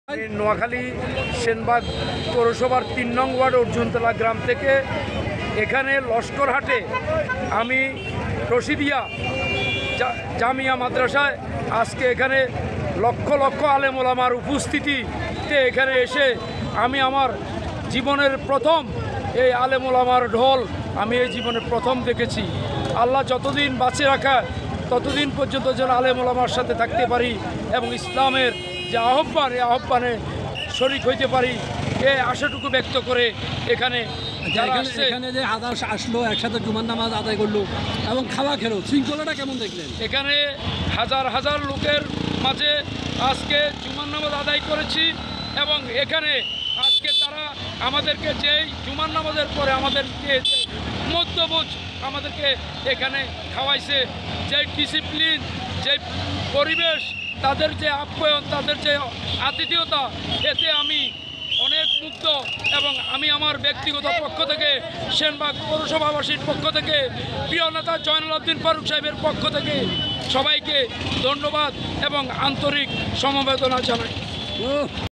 নোয়াখালী সেনবাগ পৌরসভার ৩ নং ওয়ার্ড অর্জুনতলা গ্রাম থেকে এখানে লস্করহাটে আমি রশিদিয়া জামিয়া মাদ্রাসায় আজকে এখানে লক্ষ লক্ষ আলেম ওলামার উপস্থিতিতে এখানে এসে আমি আমার জীবনের প্রথম এই আলেম ওলামার ঢোল আমি এই জীবনে প্রথম দেখেছি। আল্লাহ যতদিন বাঁচিয়ে রাখা ততদিন পর্যন্ত যেন আলেম ওলামার সাথে থাকতে পারি এবং ইসলামের যে আহ্বান এই আহ্বানে শরিক হইতে পারি এই আশাটুকু ব্যক্ত করে এখানে এখানে যে হাজার আসলো একসাথে জুমার নামাজ আদায় করলো এবং খাওয়া খেলো, শৃঙ্খলাটা কেমন দেখলেন? এখানে হাজার হাজার লোকের মাঝে আজকে জুমার নামাজ আদায় করেছি এবং এখানে আজকে তারা আমাদেরকে যেই জুমার নামাজের পরে আমাদেরকে মধ্যবোধ আমাদেরকে এখানে খাওয়াইছে, যে ডিসিপ্লিন, যে পরিবেশ, তাদের যে আপ্যায়ন, তাদের যে আতিথেয়তা, এতে আমি অনেক মুগ্ধ এবং আমি আমার ব্যক্তিগত পক্ষ থেকে সেনবাগ পৌরসভাবাসীর পক্ষ থেকে প্রিয় নেতা জয়নুল আবদিন ফারুক সাহেবের পক্ষ থেকে সবাইকে ধন্যবাদ এবং আন্তরিক সমবেদনা জানাই।